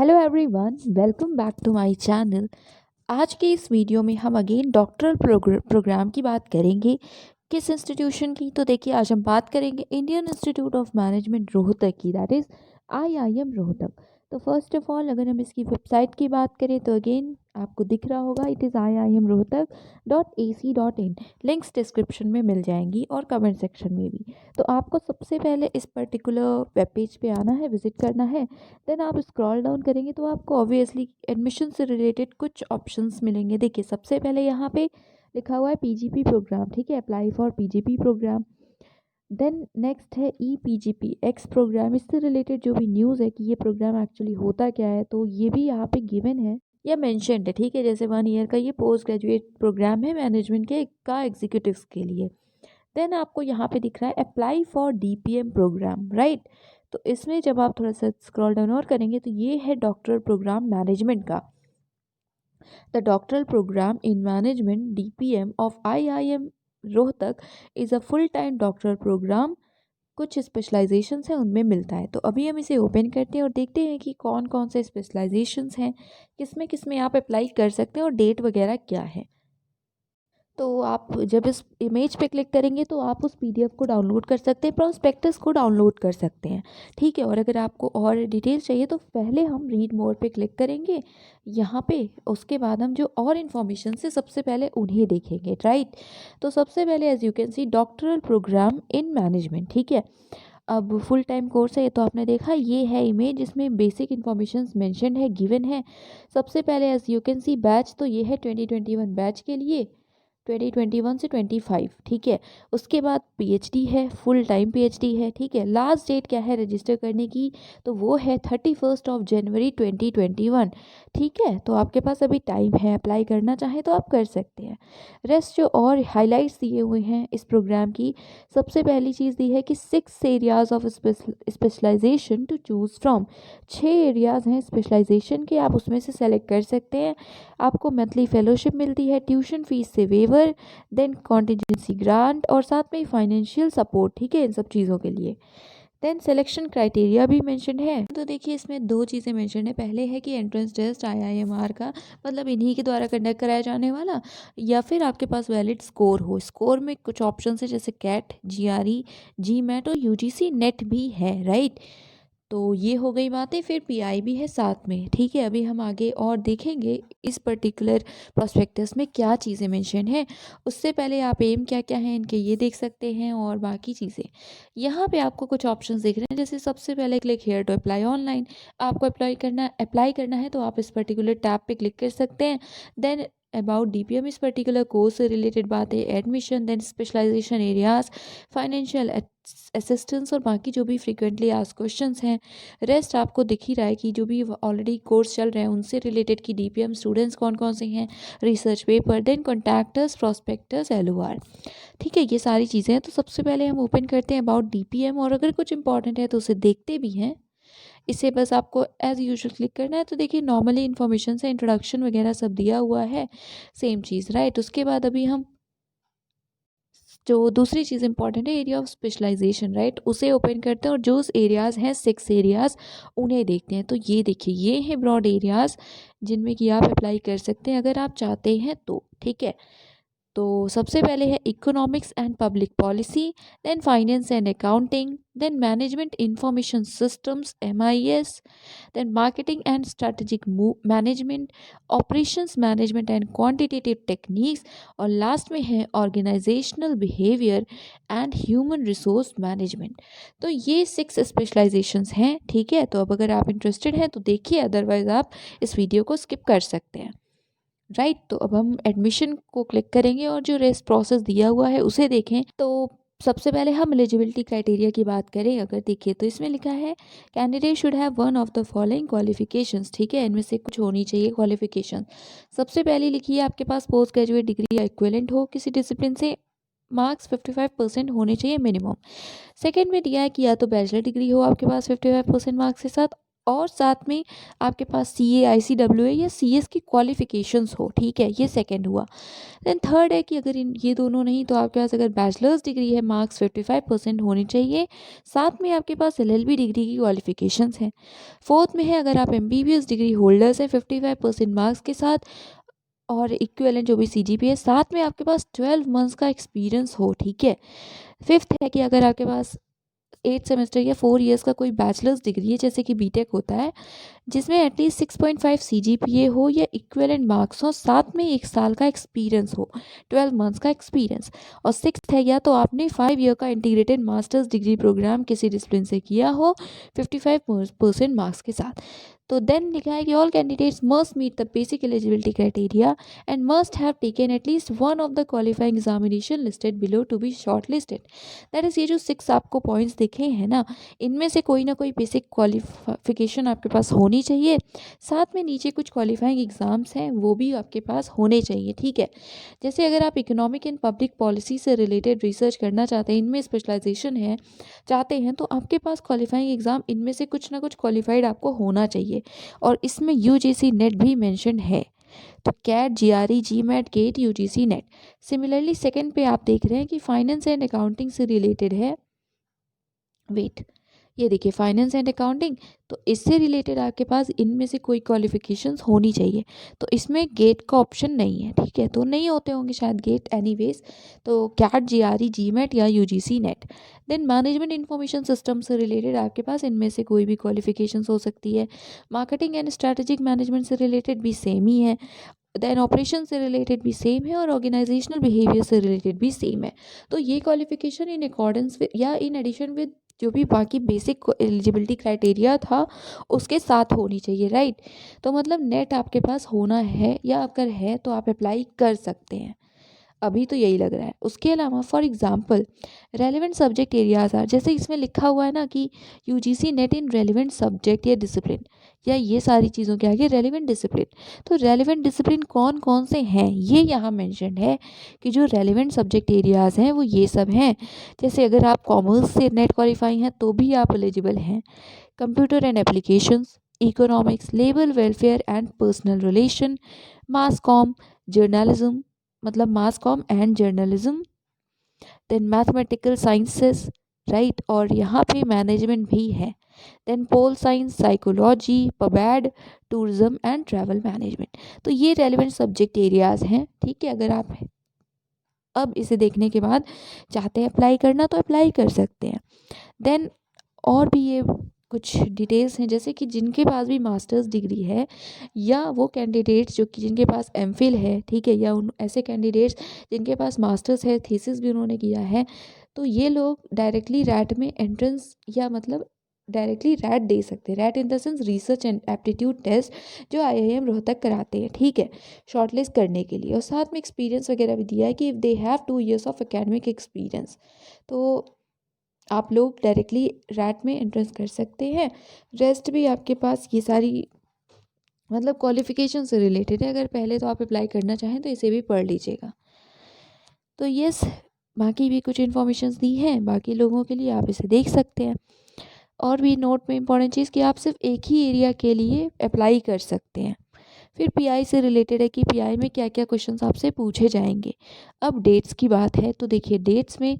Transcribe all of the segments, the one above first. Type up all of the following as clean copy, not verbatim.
Hello everyone, welcome back to my channel. आज के इस वीडियो में हम अगेन डॉक्टरल प्रोग्राम की बात करेंगे। किस इंस्टीट्यूशन की? तो देखिए, आज हम बात करेंगे Indian institute of management Rohtak की, दैट इज़ IIM रोहतक। तो फर्स्ट ऑफ ऑल अगर हम इसकी वेबसाइट की बात करें तो अगेन आपको दिख रहा होगा, it is IIM rohtak.ac.in। Links description में मिल जाएंगी और कमेंट सेक्शन में भी। तो आपको सबसे पहले इस पर्टिकुलर वेब पेज पे आना है, विजिट करना है। देन आप स्क्रॉल डाउन करेंगे तो आपको ऑब्वियसली एडमिशन से रिलेटेड कुछ ऑप्शंस मिलेंगे। देखिए, सबसे पहले यहाँ पे लिखा हुआ है PGP प्रोग्राम, ठीक है, apply for PGP program. Then next है EPGP एक्स प्रोग्राम। इससे रिलेटेड जो भी न्यूज़ है कि ये प्रोग्राम एक्चुअली होता क्या है, तो ये भी यहाँ पे गिवन है या मेंशन्ड है, ठीक है। जैसे 1 ईयर का ये पोस्ट ग्रेजुएट प्रोग्राम है मैनेजमेंट के का एग्जीक्यूटिव्स के लिए। देन आपको यहाँ पे दिख रहा है apply for DPM program, right. तो इसमें जब आप थोड़ा सा स्क्रॉल डाउन और करेंगे तो ये है डॉक्टरल प्रोग्राम मैनेजमेंट का। The doctoral program in management DPM of IIM Rohtak is a full time doctoral program. कुछ स्पेशलाइजेशंस हैं उनमें मिलता है। तो अभी हम इसे ओपन करते हैं और देखते हैं कि कौन कौन से स्पेशलाइजेशंस हैं, किस में आप अप्लाई कर सकते हैं और डेट वगैरह क्या है। तो आप जब इस इमेज पे क्लिक करेंगे तो आप उस PDF को डाउनलोड कर सकते हैं, प्रॉस्पेक्टस को डाउनलोड कर सकते हैं, ठीक है। और अगर आपको और डिटेल्स चाहिए तो पहले हम रीड मोर पे क्लिक करेंगे यहाँ पे, उसके बाद हम जो और इन्फॉर्मेशन से सबसे पहले उन्हें देखेंगे, राइट। तो सबसे पहले as you can see doctoral program in management, ठीक है। अब फुल टाइम कोर्स है, ये तो आपने देखा, ये है इमेज जिसमें बेसिक इन्फॉर्मेशन मेंशन है, गिवन है। सबसे पहले as you can see batch, तो ये है 2021 बैच के लिए, 2021 से 25, ठीक है। उसके बाद PhD है, फुल टाइम PhD है, ठीक है। लास्ट डेट क्या है रजिस्टर करने की, तो वो है 31 जनवरी 2021, ठीक है। तो आपके पास अभी टाइम है, अप्लाई करना चाहें तो आप कर सकते हैं। रेस्ट जो और हाइलाइट्स दिए हुए हैं इस प्रोग्राम की, सबसे पहली चीज़ दी है कि 6 areas of specialisation to choose from. 6 areas हैं स्पेशलाइजेशन के, आप उसमें से सेलेक्ट कर सकते हैं। आपको मंथली फेलोशिप मिलती है, ट्यूशन फीस से वेवर, देन कॉन्टीजेंसी ग्रांट और साथ में फाइनेंशियल सपोर्ट, ठीक है, इन सब चीज़ों के लिए। देन सिलेक्शन क्राइटेरिया भी मेंशन है। तो देखिए, इसमें 2 चीज़ें मेंशन है। पहले है कि एंट्रेंस टेस्ट IIMR का, मतलब इन्हीं के द्वारा कंडक्ट कराया जाने वाला, या फिर आपके पास वैलिड स्कोर हो। स्कोर में कुछ ऑप्शन है जैसे कैट, GRE, GMAT और UGC नेट भी है, राइट। तो ये हो गई बातें, फिर PI भी है साथ में, ठीक है। अभी हम आगे और देखेंगे इस पर्टिकुलर प्रोस्पेक्टस में क्या चीज़ें मेंशन है। उससे पहले आप एम क्या क्या है इनके ये देख सकते हैं और बाकी चीज़ें। यहाँ पे आपको कुछ ऑप्शंस दिख रहे हैं, जैसे सबसे पहले click here to apply online. आपको अप्लाई करना है तो आप इस पर्टिकुलर टैब पे क्लिक कर सकते हैं। देन अबाउट DPM, इस पर्टिकुलर कोर्स से रिलेटेड बातें, admission, then specialisation areas, financial assistance और बाकी जो भी फ्रीक्वेंटली आस्क्ड क्वेश्चंस हैं। रेस्ट आपको दिख ही रहा है कि जो भी ऑलरेडी कोर्स चल रहे हैं उनसे रिलेटेड की DPM स्टूडेंट्स कौन कौन से हैं, research paper, then contactors, prospectus, LOR, ठीक है। ये सारी चीज़ें हैं। तो सबसे पहले हम ओपन करते हैं अबाउट DPM, और अगर कुछ इंपॉर्टेंट है तो उसे देखते भी हैं। इसे बस आपको एज़ यूजुअल क्लिक करना है। तो देखिए, नॉर्मली इन्फॉर्मेशन से इंट्रोडक्शन वगैरह सब दिया हुआ है, सेम चीज़, राइट। उसके बाद अभी हम जो दूसरी चीज़ इंपॉर्टेंट है, एरिया ऑफ स्पेशलाइजेशन, राइट, उसे ओपन करते हैं और जो एरियाज़ हैं 6 एरियाज़ उन्हें देखते हैं। तो ये देखिए, ये हैं ब्रॉड एरियाज़ जिनमें कि आप अप्लाई कर सकते हैं अगर आप चाहते हैं तो, ठीक है। तो सबसे पहले है economics and public policy, then finance and accounting, then management information systems MIS, then marketing and strategic management, operations management and quantitative techniques, और लास्ट में है organisational behaviour and human resource management. तो ये 6 स्पेशलाइजेशंस हैं, ठीक है। तो अब अगर आप इंटरेस्टेड हैं तो देखिए, अदरवाइज आप इस वीडियो को स्किप कर सकते हैं, राइट। तो अब हम एडमिशन को क्लिक करेंगे और जो रेस्ट प्रोसेस दिया हुआ है उसे देखें। तो सबसे पहले हम एलिजिबिलिटी क्राइटेरिया की बात करें, अगर देखिए तो इसमें लिखा है candidate should have one of the following qualifications, ठीक है, इनमें से कुछ होनी चाहिए क्वालिफिकेशन। सबसे पहली लिखी है आपके पास पोस्ट ग्रेजुएट डिग्री या इक्विवेलेंट हो किसी डिसिप्लिन से, मार्क्स 55% होने चाहिए मिनिमम। सेकेंड में दिया है कि या तो बैचलर डिग्री हो आपके पास 55% मार्क्स के साथ, और साथ में आपके पास CA ICWA या CS की क्वालिफिकेशंस हो, ठीक है, ये सेकंड हुआ। देन थर्ड है कि अगर ये दोनों नहीं तो आपके पास अगर बैचलर्स डिग्री है मार्क्स 55% होने चाहिए, साथ में आपके पास LLB डिग्री की क्वालिफिकेशंस हैं। फोर्थ में है अगर आप MBBS डिग्री होल्डर्स हैं 55% मार्क्स के साथ और इक्विवेलेंट जो भी CGPA है, साथ में आपके पास 12 मंथ्स का एक्सपीरियंस हो, ठीक है। फिफ्थ है कि अगर आपके पास 8 सेमेस्टर या 4 ईयर्स का कोई बैचलर्स डिग्री है जैसे कि बीटेक होता है, जिसमें एटलीस्ट 6.5 CGPA हो या इक्विवेलेंट मार्क्स हो, साथ में 1 साल का एक्सपीरियंस हो, 12 मंथ्स का एक्सपीरियंस। और सिक्स्थ है या तो आपने 5 ईयर का इंटीग्रेटेड मास्टर्स डिग्री प्रोग्राम किसी डिसिप्लिन से किया हो 55% मार्क्स के साथ। तो देन लिखा है कि all candidates must meet the basic eligibility criteria and must have taken at least one of the qualifying examination listed below to be shortlisted. That is ये जो 6 आपको पॉइंट्स दिखे हैं ना, इनमें से कोई ना कोई बेसिक क्वालिफिकेशन आपके पास होनी चाहिए, साथ में नीचे कुछ क्वालिफाइंग एग्जाम्स हैं वो भी आपके पास होने चाहिए, ठीक है। जैसे अगर आप इकोनॉमिक एंड पब्लिक पॉलिसी से रिलेटेड रिसर्च करना चाहते हैं, इनमें स्पेशलाइजेशन है चाहते हैं, तो आपके पास क्वालिफाइंग एग्जाम इनमें से कुछ ना कुछ क्वालिफाइड आपको होना चाहिए। और इसमें UGC नेट भी मेंशन है, तो CAT GRE GMAT GATE UGC NET. Similarly second पे आप देख रहे हैं कि फाइनेंस एंड अकाउंटिंग से रिलेटेड है, वेट ये देखिए फाइनेंस एंड अकाउंटिंग, तो इससे रिलेटेड आपके पास इनमें से कोई क्वालिफिकेशंस होनी चाहिए, तो इसमें गेट का ऑप्शन नहीं है, ठीक है, तो नहीं होते होंगे शायद गेट एनीवेज, तो कैट GRE GMAT या UGC NET. Then management information system से रिलेटेड आपके पास इनमें से कोई भी क्वालिफिकेशंस हो सकती है। मार्केटिंग एंड स्ट्रैटेजिक मैनेजमेंट से रिलेटेड भी सेम ही है, देन ऑपरेशन से रिलेटेड भी सेम है और ऑर्गेनाइजेशनल बिहेवियर से रिलेटेड भी सेम है। तो ये क्वालिफिकेशन इन अकॉर्डेंस विद या इन एडिशन विद जो भी बाकी बेसिक एलिजिबिलिटी क्राइटेरिया था उसके साथ होनी चाहिए, राइट। तो मतलब नेट आपके पास होना है, या अगर है तो आप अप्लाई कर सकते हैं, अभी तो यही लग रहा है। उसके अलावा for example relevant subject areas are, जैसे इसमें लिखा हुआ है ना कि UGC NET in relevant subject या डिसिप्लिन, या ये सारी चीज़ों के आगे रेलेवेंट डिसिप्लिन, तो रेलेवेंट डिसिप्लिन कौन कौन से हैं ये यहाँ मेंशन है कि जो रेलेवेंट सब्जेक्ट एरियाज हैं वो ये सब हैं। जैसे अगर आप कॉमर्स से नेट क्वालिफाई हैं तो भी आप एलिजिबल हैं, computer and applications, economics, labour welfare and personal relation, mass com, journalism, मतलब mass com and journalism, then mathematical sciences, right, और यहाँ पे मैनेजमेंट भी है, देन पोल साइंस, साइकोलॉजी, पबैड, टूरिज्म एंड ट्रैवल मैनेजमेंट। तो ये रेलिवेंट सब्जेक्ट एरियाज हैं, ठीक है। अगर आप अब इसे देखने के बाद चाहते हैं अप्लाई करना तो अप्लाई कर सकते हैं। देन और भी ये कुछ डिटेल्स हैं, जैसे कि जिनके पास भी मास्टर्स डिग्री है या वो कैंडिडेट्स जो कि जिनके पास MPhil है, ठीक है, या उन ऐसे कैंडिडेट्स जिनके पास मास्टर्स है, थीसिस भी उन्होंने किया है, तो ये लोग डायरेक्टली रैट में एंट्रेंस या मतलब डायरेक्टली रैट दे सकते हैं। RAT in the sense research and aptitude test जो IIM रोहतक कराते हैं, ठीक है, शॉर्टलिस्ट करने के लिए। और साथ में एक्सपीरियंस वगैरह भी दिया है कि if they have 2 years of academic experience, तो आप लोग डायरेक्टली रैट में एंट्रेंस कर सकते हैं। रेस्ट भी आपके पास ये सारी मतलब क्वालिफिकेशन से रिलेटेड है, अगर पहले तो आप अप्लाई करना चाहें तो इसे भी पढ़ लीजिएगा। तो यस, बाकी भी कुछ इन्फॉर्मेशन दी हैं बाकी लोगों के लिए, आप इसे देख सकते हैं। और भी नोट में इंपॉर्टेंट चीज़ कि आप सिर्फ एक ही एरिया के लिए अप्लाई कर सकते हैं। फिर PI से रिलेटेड है कि PI में क्या क्या क्वेश्चंस आपसे पूछे जाएंगे। अब डेट्स की बात है तो देखिए डेट्स में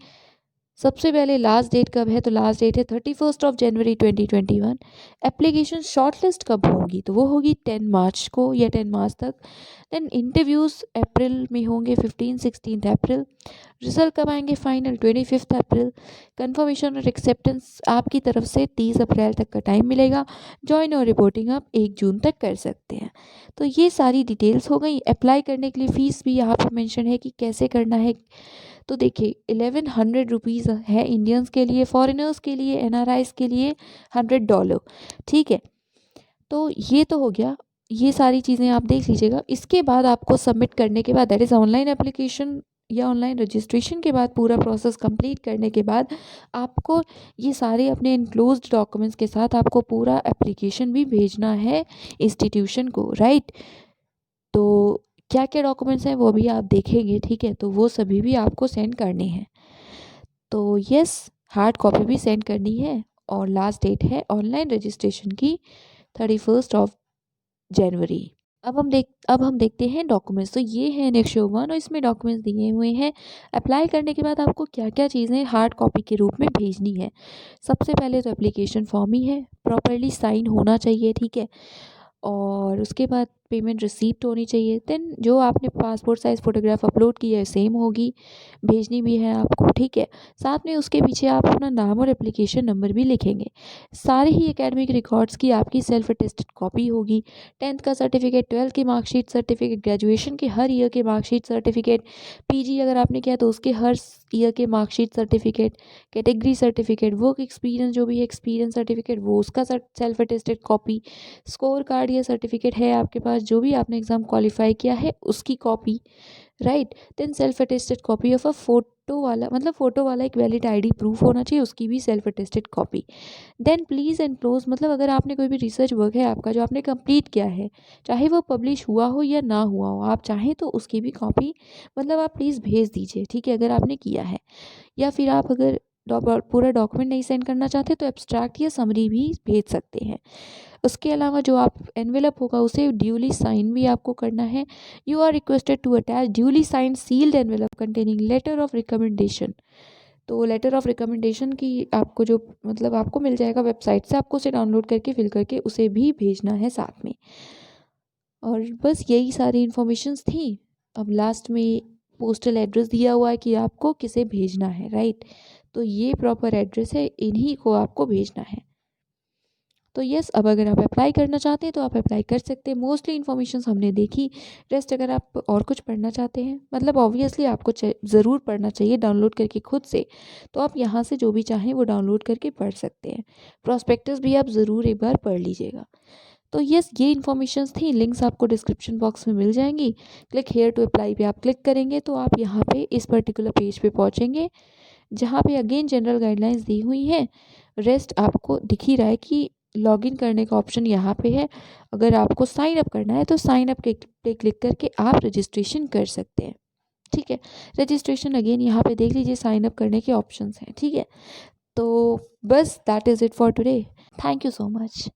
सबसे पहले लास्ट डेट कब है, तो लास्ट डेट है 31 जनवरी 2021। एप्लीकेशन शॉर्टलिस्ट कब होगी, तो वो होगी 10 मार्च को या 10 मार्च तक। देन इंटरव्यूज़ अप्रैल में होंगे 15-16 अप्रैल। रिजल्ट कब आएंगे फाइनल, 25 अप्रैल। कंफर्मेशन और एक्सेप्टेंस आपकी तरफ से 30 अप्रैल तक का टाइम मिलेगा। ज्वाइन और रिपोर्टिंग आप 1 जून तक कर सकते हैं। तो ये सारी डिटेल्स हो गई। अप्लाई करने के लिए फ़ीस भी यहाँ पर मेंशन है कि कैसे करना है। तो देखिए 1100 रुपीज़ है इंडियंस के लिए, फॉरेनर्स के लिए, NRIs के लिए $100, ठीक है। तो ये तो हो गया, ये सारी चीज़ें आप देख लीजिएगा। इसके बाद आपको सबमिट करने के बाद, दैट इज़ ऑनलाइन एप्लीकेशन या ऑनलाइन रजिस्ट्रेशन के बाद, पूरा प्रोसेस कंप्लीट करने के बाद आपको ये सारे अपने इनक्लोज्ड डॉक्यूमेंट्स के साथ आपको पूरा एप्लीकेशन भी भेजना है इंस्टीट्यूशन को, राइट। तो क्या क्या डॉक्यूमेंट्स हैं वो भी आप देखेंगे, ठीक है, तो वो सभी भी आपको सेंड करने हैं। तो यस, हार्ड कॉपी भी सेंड करनी है और लास्ट डेट है ऑनलाइन रजिस्ट्रेशन की 31 जनवरी। अब हम देखते हैं डॉक्यूमेंट्स। तो ये है नेक्स्ट 1 और इसमें डॉक्यूमेंट्स दिए हुए हैं। अप्लाई करने के बाद आपको क्या क्या चीज़ें हार्ड कॉपी के रूप में भेजनी है। सबसे पहले तो एप्लीकेशन फॉर्म ही है, प्रॉपरली साइन होना चाहिए, ठीक है। और उसके बाद पेमेंट रिसीप्ट होनी चाहिए। देन जो आपने पासपोर्ट साइज़ फ़ोटोग्राफ अपलोड की है सेम होगी, भेजनी भी है आपको, ठीक है। साथ में उसके पीछे आप अपना नाम और एप्लीकेशन नंबर भी लिखेंगे। सारे ही एकेडमिक रिकॉर्ड्स की आपकी सेल्फ अटेस्टेड कॉपी होगी। 10th का सर्टिफिकेट, 12th की मार्कशीट सर्टिफिकेट, ग्रेजुएशन के हर ईयर के मार्कशीट सर्टिफिकेट, पीजी अगर आपने किया तो उसके हर ईयर के marksheet certificate, category certificate, work experience जो भी है एक्सपीरियंस सर्टिफिकेट वो उसका self attested copy, score card या सर्टिफिकेट है आपके पास जो भी आपने एग्ज़ाम क्वालिफाई किया है उसकी copy, right. Then self attested copy of a photo वाला, मतलब फ़ोटो वाला एक वैलिड आईडी प्रूफ होना चाहिए, उसकी भी self attested copy. Then please enclose, मतलब अगर आपने कोई भी रिसर्च वर्क है आपका जो आपने कंप्लीट किया है, चाहे वो पब्लिश हुआ हो या ना हुआ हो, आप चाहें तो उसकी भी कॉपी मतलब आप प्लीज़ भेज दीजिए, ठीक है, अगर आपने किया है। या फिर आप अगर पूरा डॉक्यूमेंट नहीं सेंड करना चाहते तो एब्स्ट्रैक्ट या समरी भी भेज सकते हैं। उसके अलावा जो आप एनवेलप होगा उसे ड्यूली साइन भी आपको करना है। You are requested to attach duly signed sealed envelope containing letter of recommendation. तो लेटर ऑफ रिकमेंडेशन की आपको जो मतलब आपको मिल जाएगा वेबसाइट से, आपको उसे डाउनलोड करके फिल करके उसे भी भेजना है साथ में। और बस यही सारी इन्फॉर्मेशंस थी। अब लास्ट में पोस्टल एड्रेस दिया हुआ है कि आपको किसे भेजना है, राइट। तो ये प्रॉपर एड्रेस है, इन्हीं को आपको भेजना है। तो यस, अब अगर आप अप्लाई करना चाहते हैं तो आप अप्लाई कर सकते हैं। मोस्टली इन्फॉर्मेशन हमने देखी। रेस्ट अगर आप और कुछ पढ़ना चाहते हैं, मतलब ऑब्वियसली आपको ज़रूर पढ़ना चाहिए डाउनलोड करके खुद से, तो आप यहाँ से जो भी चाहें वो डाउनलोड करके पढ़ सकते हैं। प्रॉस्पेक्टस भी आप ज़रूर एक बार पढ़ लीजिएगा। तो यस, ये इन्फॉर्मेशंस थी। लिंक्स आपको डिस्क्रिप्शन बॉक्स में मिल जाएंगी। क्लिक हेयर टू अप्लाई पे आप क्लिक करेंगे तो आप यहाँ पे इस पर्टिकुलर पेज पे पहुँचेंगे जहाँ पे अगेन जनरल गाइडलाइंस दी हुई हैं। रेस्ट आपको दिख ही रहा है कि लॉगिन करने का ऑप्शन यहाँ पे है। अगर आपको साइन अप करना है तो साइन अप पे क्लिक करके आप रजिस्ट्रेशन कर सकते हैं, ठीक है। रजिस्ट्रेशन अगेन यहाँ पे देख लीजिए, साइन अप करने के ऑप्शंस हैं, ठीक है। तो बस that is it for today. Thank you so much.